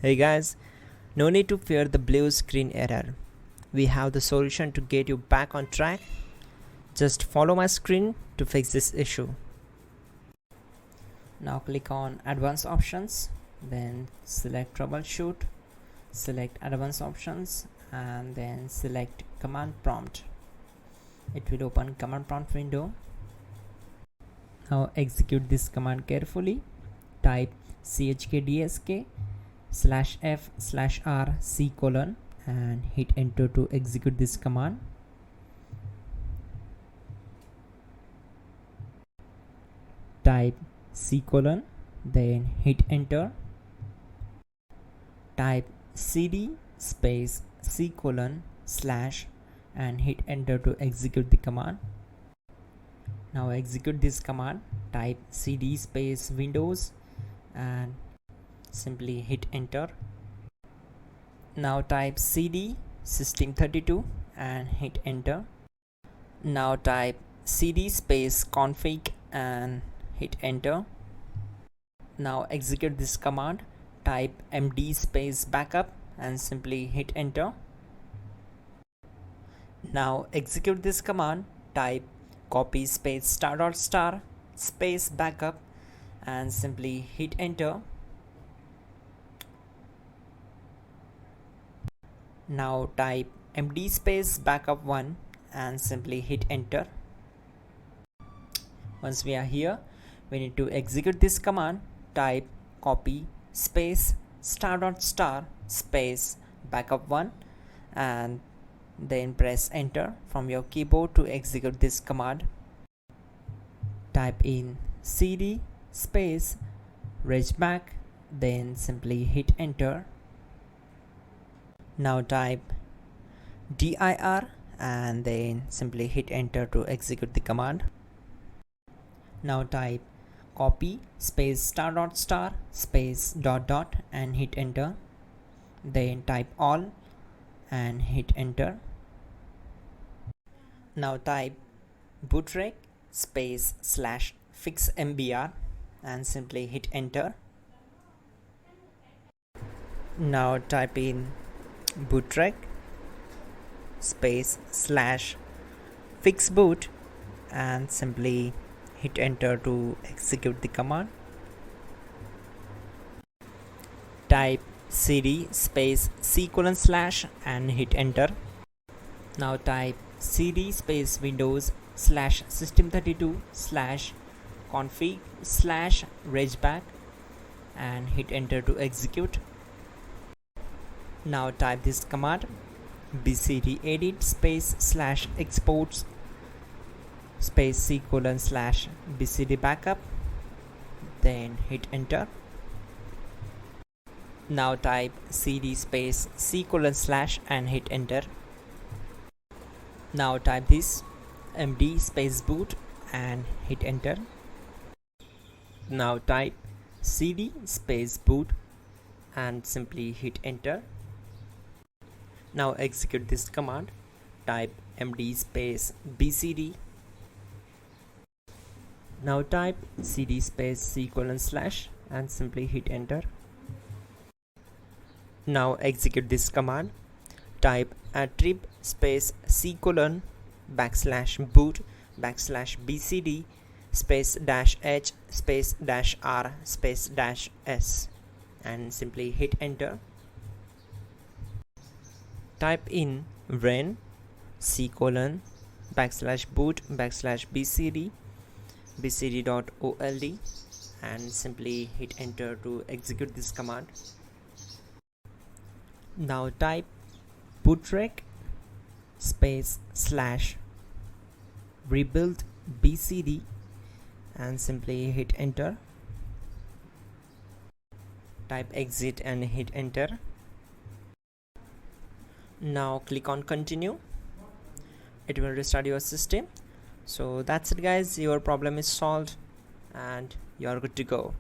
Hey guys, no need to fear the blue screen error. We have the solution to get you back on track. Just follow my screen to fix this issue. Now click on Advanced Options, then select Troubleshoot, select Advanced Options, and then select Command Prompt. It will open Command Prompt window. Now execute this command carefully. Type chkdsk /f/r/c: and hit enter to execute this command. Type c:, then hit enter. Type cd space c:/ and hit enter to execute the command. Now execute this command. Type cd space Windows and simply hit enter. Now type cd system32 and hit enter. Now type cd space config and hit enter. Now execute this command. Type md space backup and simply hit enter. Now execute this command. Type copy space *** space backup and simply hit enter. Now type md space backup1 and simply hit enter. Once we are here, we need to execute this command. Type copy space ** space backup1 and then press enter from your keyboard to execute this command. Type in cd space regback, then simply hit enter. Now type dir and then simply hit enter to execute the command. Now type copy space ** space ... and hit enter. Then type all and hit enter. Now type bootrec space /fixmbr and simply hit enter. Now type in bootrec space /fixboot and simply hit enter to execute the command. Type cd space c:/ and hit enter. Now type cd space Windows /system32 /config /regback and hit enter to execute. Now type this command bcdedit space /exports space c:/ bcd backup, then hit enter. Now type cd space c:/ and hit enter. Now type this md space boot and hit enter. Now type cd space boot and simply hit enter. Now execute this command. Type md space bcd. Now type cd space c:/ and simply hit enter. Now execute this command. Type attrib space c:/ \boot \bcd space -h space -r space -s and simply hit enter. Type in ren c:/boot \bcd bcd.old and simply hit enter to execute this command. Now type bootrec space /rebuild bcd and simply hit enter. Type exit and hit enter. Now click on continue. It will restart your system. So that's it guys, your problem is solved and you are good to go.